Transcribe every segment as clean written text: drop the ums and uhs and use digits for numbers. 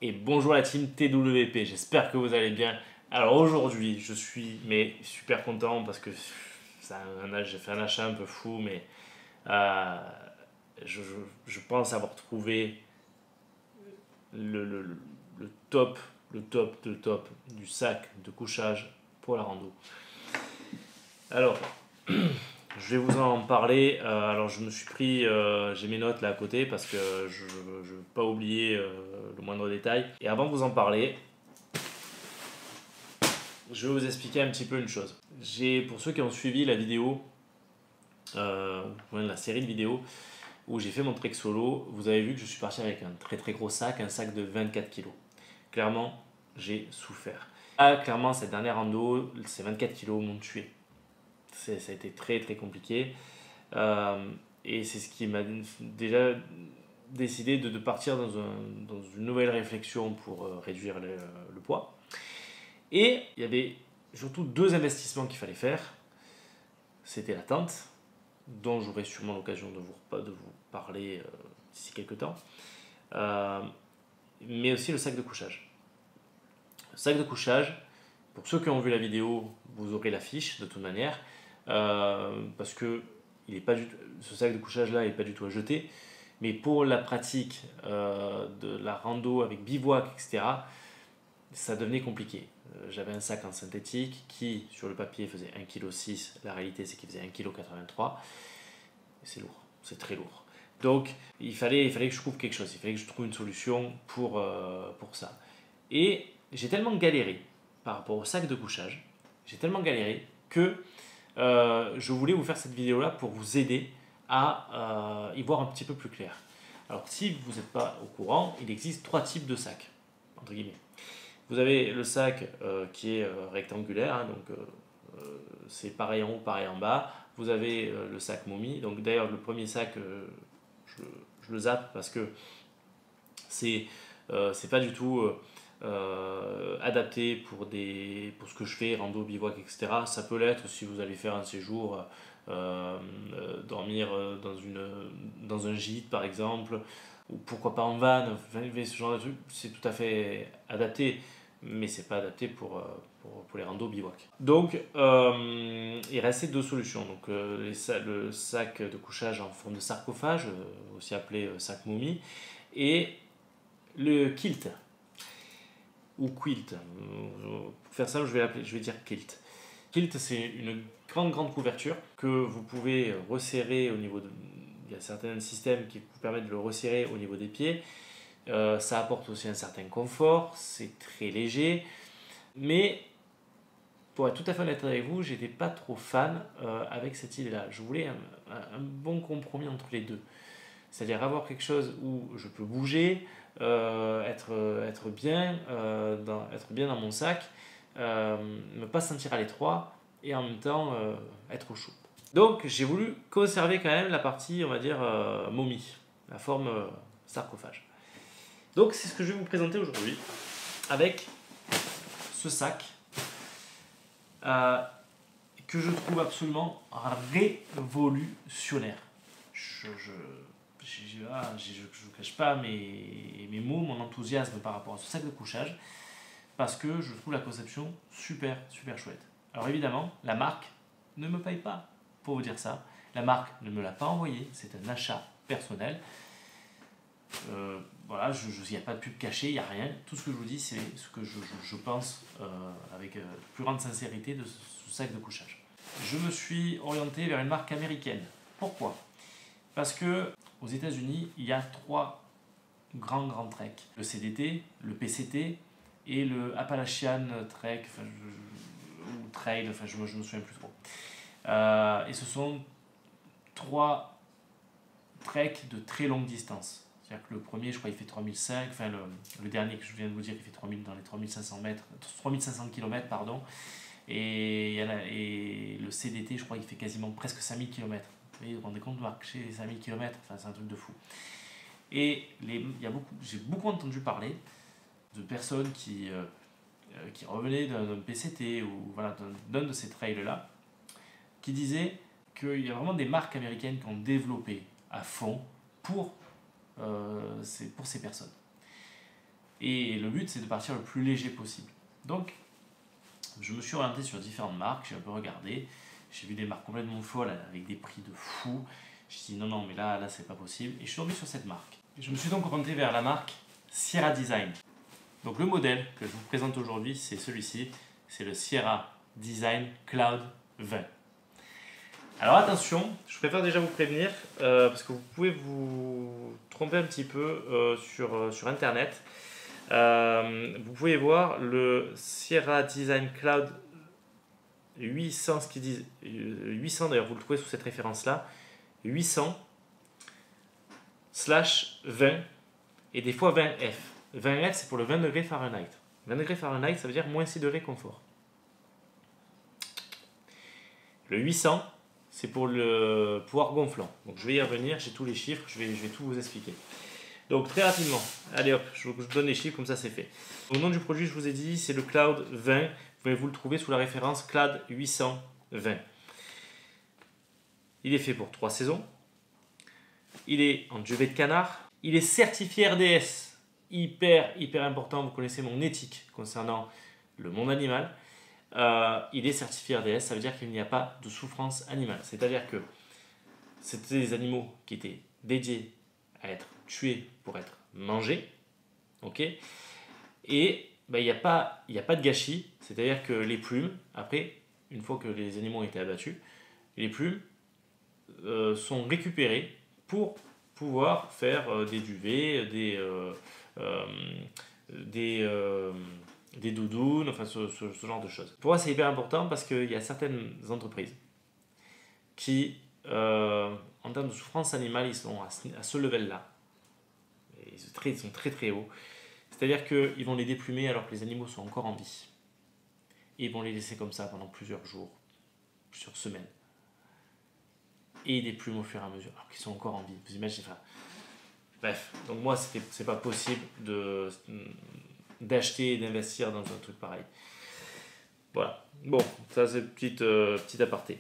Et bonjour la team TWP, j'espère que vous allez bien. Alors aujourd'hui, je suis super content parce que j'ai fait un achat un peu fou, mais euh, je, je pense avoir trouvé le, le- le top, le top du sac de couchage pour la rando. Alors, je vais vous en parler. Alors je me suis pris, j'ai mes notes là à côté parce que je ne veux pas oublier le moindre détail. Et avant de vous en parler, je vais vous expliquer un petit peu une chose. Pour ceux qui ont suivi la vidéo, la série de vidéos où j'ai fait mon trek solo, vous avez vu que je suis parti avec un très très gros sac, un sac de 24 kilos. Clairement, j'ai souffert. Ah, clairement, cette dernière rando, ces 24 kilos m'ont tué. Ça a été très très compliqué. Euh, et c'est ce qui m'a déjà décidé de partir dans une nouvelle réflexion pour réduire le poids. Et il y avait surtout deux investissements qu'il fallait faire. C'était la tente, dont j'aurai sûrement l'occasion de vous parler d'ici quelques temps, euh, mais aussi le sac de couchage. Le sac de couchage, pour ceux qui ont vu la vidéo, vous aurez la fiche de toute manière, parce que ce sac de couchage là n'est pas du tout à jeter, mais pour la pratique de la rando avec bivouac, etc., ça devenait compliqué. J'avais un sac en synthétique qui, sur le papier, faisait 1,6 kg. La réalité, c'est qu'il faisait 1,83 kg. C'est lourd, c'est très lourd. Donc, il fallait que je trouve quelque chose, il fallait que je trouve une solution pour ça. Et j'ai tellement galéré par rapport au sac de couchage, j'ai tellement galéré que je voulais vous faire cette vidéo-là pour vous aider à y voir un petit peu plus clair. Alors, si vous n'êtes pas au courant, il existe trois types de sacs, entre guillemets. Vous avez le sac qui est rectangulaire, hein, donc c'est pareil en haut, pareil en bas. Vous avez le sac momie. Donc d'ailleurs, le premier sac, je, je le zappe parce que c'est pas du tout adapté pour ce que je fais, rando, bivouac, etc. Ça peut l'être si vous allez faire un séjour, dormir dans un gîte par exemple, ou pourquoi pas en van, enfin, ce genre de truc, c'est tout à fait adapté, mais c'est pas adapté pour les randos bivouac. Donc il restait deux solutions. Donc le sac de couchage en forme de sarcophage, aussi appelé sac momie, et le kilt ou quilt. Pour faire ça, je vais dire kilt. Kilt, c'est une grande couverture que vous pouvez resserrer au niveau de. Il y a certains systèmes qui vous permettent de le resserrer au niveau des pieds. Ça apporte aussi un certain confort, c'est très léger. Mais pour être tout à fait honnête avec vous, j'étais pas trop fan avec cette idée-là. Je voulais un bon compromis entre les deux. C'est-à-dire avoir quelque chose où je peux bouger, être bien dans mon sac, ne pas se sentir à l'étroit et en même temps être au chaud. Donc j'ai voulu conserver quand même la partie, on va dire, momie, la forme sarcophage. Donc c'est ce que je vais vous présenter aujourd'hui avec ce sac euh, que je trouve absolument révolutionnaire. Je ne vous cache pas mes mots, mon enthousiasme par rapport à ce sac de couchage, parce que je trouve la conception super chouette. Alors évidemment, la marque ne me paye pas pour vous dire ça. La marque ne me l'a pas envoyé, c'est un achat personnel. Voilà, il n'y a pas de pub cachée, il n'y a rien. Tout ce que je vous dis, c'est ce que je pense avec la plus grande sincérité de ce sac de couchage. Je me suis orienté vers une marque américaine. Pourquoi? Parce que aux États-Unis, il y a trois grands treks. Le CDT, le PCT et le Appalachian Trek, ou Trail, je me souviens plus trop. Et ce sont trois treks de très longue distance. C'est-à-dire que le premier, je crois, il fait 3005, enfin le dernier que je viens de vous dire, il fait 3000, dans les 3500 mètres, 3500 km, pardon. Et le CDT, je crois, il fait quasiment presque 5000 km. Vous vous rendez compte de marcher les 5000 km, enfin, c'est un truc de fou. Et j'ai beaucoup entendu parler de personnes qui revenaient d'un PCT ou voilà, d'un de ces trails-là, qui disaient qu'il y a vraiment des marques américaines qui ont développé à fond pour ces personnes. Et le but, c'est de partir le plus léger possible. Donc, je me suis orienté sur différentes marques, j'ai un peu regardé, j'ai vu des marques complètement folles avec des prix de fou. J'ai dit non, mais là c'est pas possible. Et je suis tombé sur cette marque. Je me suis donc orienté vers la marque Sierra Design. Donc le modèle que je vous présente aujourd'hui, c'est celui-ci, c'est le Sierra Design Cloud 20. Alors attention, je préfère déjà vous prévenir parce que vous pouvez vous tromper un petit peu sur Internet. Vous pouvez voir le Sierra Design Cloud 800, ce qu'ils disent 800 d'ailleurs, vous le trouvez sous cette référence-là, 800/20 et des fois 20F. 20F, c'est pour le 20 degrés Fahrenheit. 20 degrés Fahrenheit, ça veut dire moins 6 degrés confort. Le 800, c'est pour le pouvoir gonflant. Donc je vais y revenir, j'ai tous les chiffres, je vais tout vous expliquer. Donc très rapidement, allez hop, je vous donne les chiffres, comme ça c'est fait. Au nom du produit, je vous ai dit, c'est le Cloud 20. Vous pouvez vous le trouver sous la référence Cloud 820. Il est fait pour 3 saisons. Il est en duvet de canard. Il est certifié RDS. Hyper important, vous connaissez mon éthique concernant le monde animal. Il est certifié RDS, ça veut dire qu'il n'y a pas de souffrance animale. C'est-à-dire que c'était des animaux qui étaient dédiés à être tués pour être mangés. Ok. Et il n'y a pas de gâchis, c'est-à-dire que les plumes, après, une fois que les animaux ont été abattus, les plumes sont récupérées pour pouvoir faire des duvets, des doudounes, enfin ce genre de choses. Pour moi, c'est hyper important parce qu'il y a certaines entreprises qui, en termes de souffrance animale, ils sont à ce level-là. Ils sont très très hauts. C'est-à-dire qu'ils vont les déplumer alors que les animaux sont encore en vie. Et ils vont les laisser comme ça pendant plusieurs jours, plusieurs semaines. Et ils déplument au fur et à mesure alors qu'ils sont encore en vie. Vous imaginez ça? Bref, donc moi, c'est pas possible d'acheter et d'investir dans un truc pareil. Voilà. Bon, ça c'est petit aparté.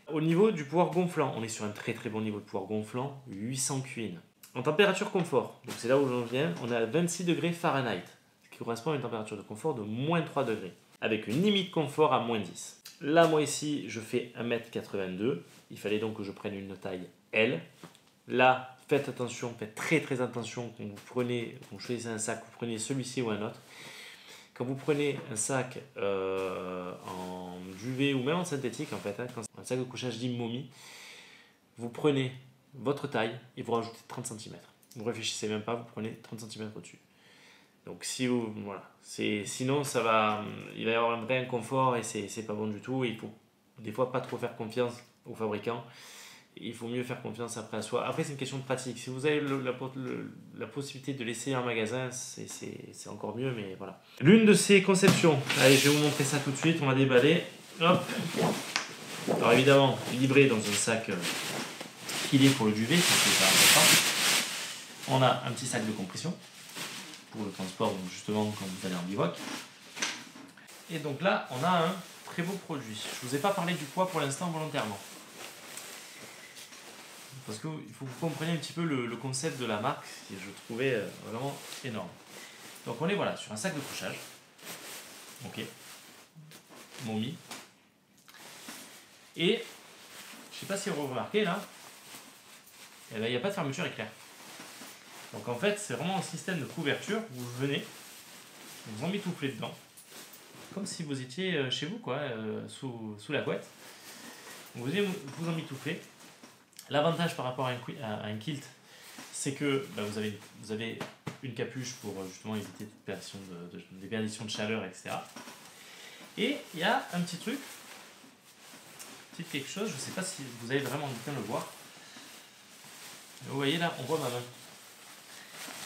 Au niveau du pouvoir gonflant, on est sur un très très bon niveau de pouvoir gonflant, 800 Qin. En température confort, donc c'est là où j'en viens, on est à 26 degrés Fahrenheit, ce qui correspond à une température de confort de moins 3 degrés, avec une limite confort à moins 10. Là, moi ici, je fais 1m82, il fallait donc que je prenne une taille L. Là, faites attention, faites très très attention quand vous choisissez un sac, vous prenez celui-ci ou un autre. Quand vous prenez un sac en duvet ou même en synthétique, en fait, un sac de couchage dit momie, vous prenez votre taille et vous rajoutez 30 cm. Vous ne réfléchissez même pas, vous prenez 30 cm au-dessus. Donc sinon il va y avoir un vrai inconfort et c'est pas bon du tout. Et il faut des fois pas trop faire confiance aux fabricants. Il faut mieux faire confiance après à soi. Après, c'est une question de pratique. Si vous avez la possibilité de l'essayer en magasin, c'est encore mieux, mais voilà. L'une de ces conceptions, allez, je vais vous montrer ça tout de suite, on va déballer. Hop. Alors évidemment, livré dans un sac qu'il est pour le duvet, c'est hyper important. On a un petit sac de compression pour le transport, donc justement quand vous allez en bivouac. Et donc là, on a un très beau produit. Je ne vous ai pas parlé du poids pour l'instant volontairement. Parce qu'il faut que vous compreniez un petit peu le concept de la marque, que je trouvais vraiment énorme. Donc on est voilà, sur un sac de couchage. Ok. Momie. Et, je ne sais pas si vous remarquez là, il n'y a pas de fermeture éclair. Donc en fait, c'est vraiment un système de couverture. Vous venez, vous emmitouflez dedans, comme si vous étiez chez vous, quoi, sous la couette. Vous emmitouflez. L'avantage par rapport à un kilt, c'est que vous avez une capuche pour justement éviter des perditions de chaleur, etc. Et il y a un petit truc, quelque chose, je ne sais pas si vous allez vraiment bien le voir. Vous voyez là, on voit ma main.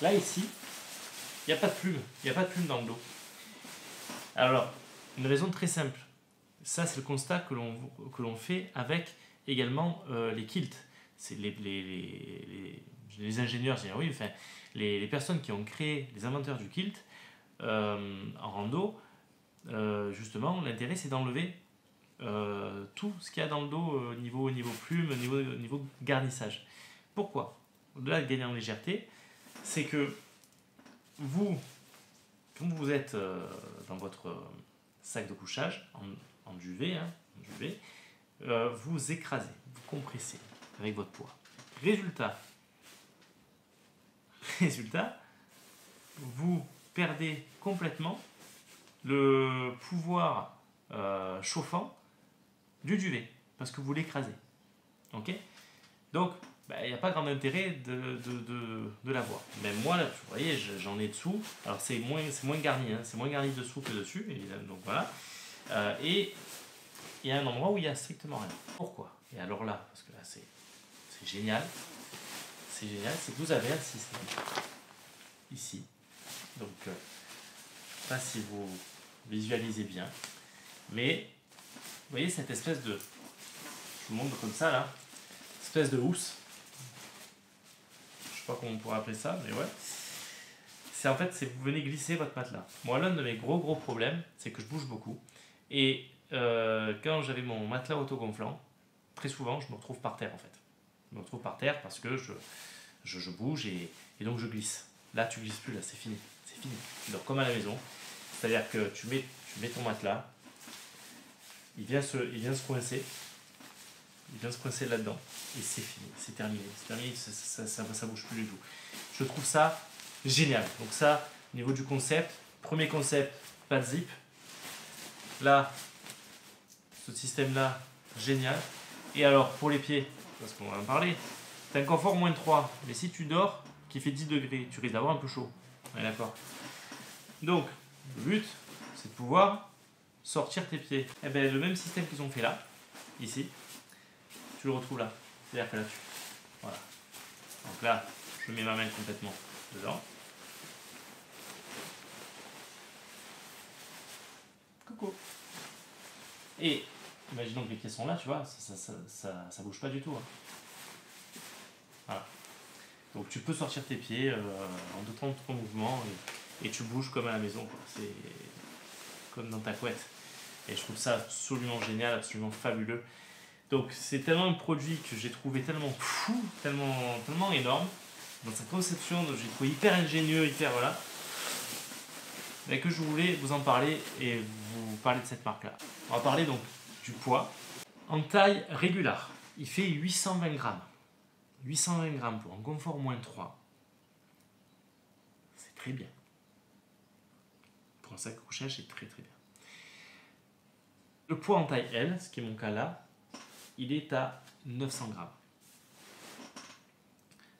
Là ici, il n'y a pas de plume, il n'y a pas de plume dans le dos. Alors, une raison très simple. Ça, c'est le constat que l'on fait avec également les kilts. C'est les ingénieurs, je dirais, oui, enfin, les personnes qui ont créé, les inventeurs du kilt en rando, justement, l'intérêt c'est d'enlever tout ce qu'il y a dans le dos niveau plume, niveau garnissage. Pourquoi? Au-delà de gagner en légèreté, c'est que vous quand vous êtes dans votre sac de couchage, en duvet, vous écrasez, vous compressez avec votre poids. Résultat, vous perdez complètement le pouvoir chauffant du duvet, parce que vous l'écrasez. Ok? Donc, il n'y a pas grand intérêt de l'avoir. Même moi, là, vous voyez, j'en ai dessous. Alors, c'est moins garni, c'est moins garni dessous que dessus, évidemment. Donc, voilà. Et il y a un endroit où il n'y a strictement rien. Pourquoi? Et alors là, parce que là, c'est génial. C'est génial, c'est que vous avez un système ici. Donc, je ne sais pas si vous visualisez bien, mais vous voyez cette espèce de, je vous montre comme ça là, espèce de housse. Je sais pas comment on pourrait appeler ça, mais ouais. C'est en fait, c'est vous venez glisser votre matelas. Moi, l'un de mes gros problèmes, c'est que je bouge beaucoup. Et quand j'avais mon matelas autogonflant, très souvent, je me retrouve par terre en fait. Je me retrouve par terre parce que je bouge et donc je glisse. Là, tu glisses plus, là, c'est fini. C'est fini. Tu dors comme à la maison. C'est-à-dire que tu mets ton matelas, il vient se coincer. Il vient se coincer là-dedans. Et c'est fini, c'est terminé. C'est terminé, ça bouge plus du tout. Je trouve ça génial. Donc ça, au niveau du concept, premier concept, pas de zip. Là, ce système-là, génial. Et alors, pour les pieds, parce qu'on va en parler, tu as un confort moins de 3. Mais si tu dors, qui fait 10 degrés, tu risques d'avoir un peu chaud. Ouais, d'accord. Donc, le but, c'est de pouvoir sortir tes pieds. Et bien, le même système qu'ils ont fait là, ici, tu le retrouves là. C'est-à-dire que là, voilà. Donc là, je mets ma main complètement dedans. Coucou. Et imaginons que les pieds sont là, tu vois, ça bouge pas du tout. Hein. Voilà. Donc tu peux sortir tes pieds en 2-3 mouvements et tu bouges comme à la maison. C'est comme dans ta couette. Et je trouve ça absolument génial, absolument fabuleux. Donc c'est tellement un produit que j'ai trouvé tellement fou, tellement énorme. Dans sa conception, j'ai trouvé hyper ingénieux, hyper voilà. Mais que je voulais vous en parler et vous parler de cette marque-là. On va parler donc du poids. En taille régulière, il fait 820 grammes. 820 grammes pour un confort moins 3. C'est très bien. Pour un sac de couchage, c'est très bien. Le poids en taille L, ce qui est mon cas là, il est à 900 grammes.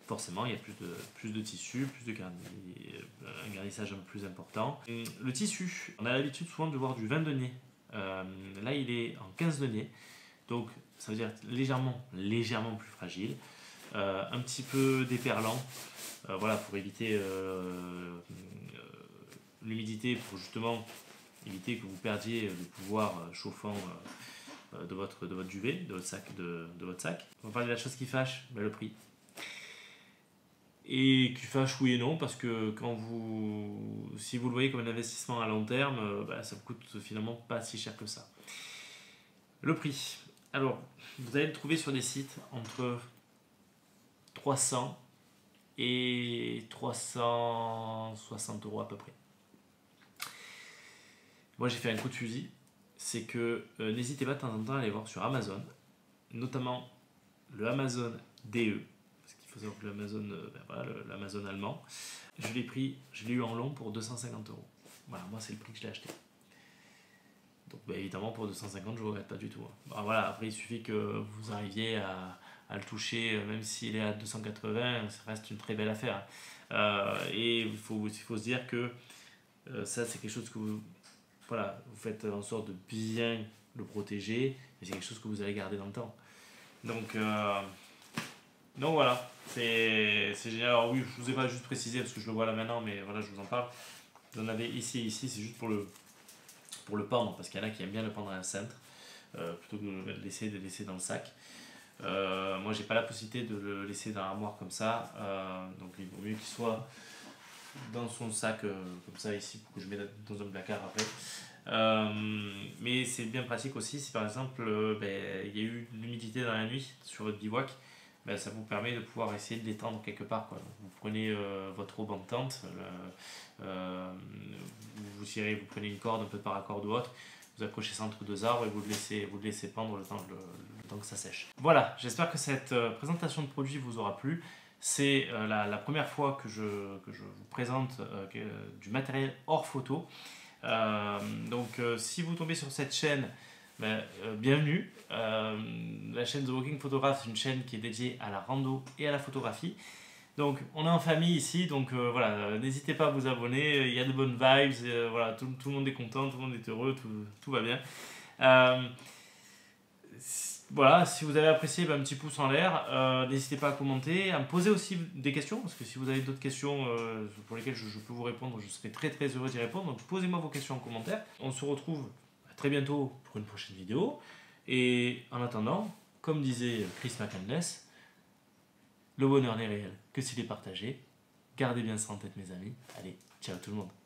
Forcément, il y a plus de tissu, un garnissage un peu plus important. Le tissu, on a l'habitude souvent de voir du 20 deniers. Là, il est en 15 deniers. Donc, ça veut dire légèrement plus fragile. Un petit peu déperlant, voilà, pour éviter l'humidité, pour justement éviter que vous perdiez le pouvoir chauffant de votre duvet, de votre sac. On va parler de la chose qui fâche, le prix. Et qui fâche oui et non, parce que si vous le voyez comme un investissement à long terme, ça vous coûte finalement pas si cher que ça. Le prix. Alors, vous allez le trouver sur des sites entre 300 et 360 € à peu près. Moi, j'ai fait un coup de fusil. C'est que n'hésitez pas de temps en temps à aller voir sur Amazon, notamment le Amazon DE. Il faut savoir que l'Amazon, l'Amazon allemand, je l'ai eu en long pour 250 €. Voilà, moi c'est le prix que je l'ai acheté. Donc évidemment pour 250 je ne regrette pas du tout. Voilà, après il suffit que vous arriviez à le toucher, même s'il est à 280, ça reste une très belle affaire. Et il faut se dire que ça c'est quelque chose que vous faites en sorte de bien le protéger, et c'est quelque chose que vous allez garder dans le temps. Donc voilà, c'est génial. Alors oui, je ne vous ai pas juste précisé parce que je le vois là maintenant, mais voilà, je vous en parle. Vous en avez ici, c'est juste pour le pendre, parce qu'il y en a qui aiment bien le pendre à un cintre, plutôt que de le laisser dans le sac. Moi, j'ai pas la possibilité de le laisser dans l'armoire comme ça, donc il vaut mieux qu'il soit dans son sac comme ça ici, pour que je mette dans un placard après. Mais c'est bien pratique aussi si par exemple il y a eu de l'humidité dans la nuit sur votre bivouac. ben, ça vous permet de pouvoir essayer de détendre quelque part, quoi. Vous prenez votre robe en tente, vous tirez, vous prenez une corde, un peu de paracorde ou autre, vous accrochez ça entre deux arbres et vous le laissez pendre le temps que ça sèche. Voilà, j'espère que cette présentation de produit vous aura plu. C'est la première fois que je vous présente du matériel hors photo. Donc si vous tombez sur cette chaîne, ben, bienvenue. La chaîne The Walking Photograph, c'est une chaîne qui est dédiée à la rando et à la photographie. Donc on est en famille ici, donc voilà, n'hésitez pas à vous abonner, il y a de bonnes vibes, voilà, tout le monde est content, tout le monde est heureux, tout va bien. Voilà, si vous avez apprécié, ben, un petit pouce en l'air, n'hésitez pas à commenter, à me poser aussi des questions, parce que si vous avez d'autres questions pour lesquelles je peux vous répondre, je serai très très heureux d'y répondre, donc posez-moi vos questions en commentaire. On se retrouve très bientôt pour une prochaine vidéo, et en attendant, comme disait Chris McCandless, le bonheur n'est réel que s'il est partagé. Gardez bien ça en tête, mes amis. Allez, ciao tout le monde.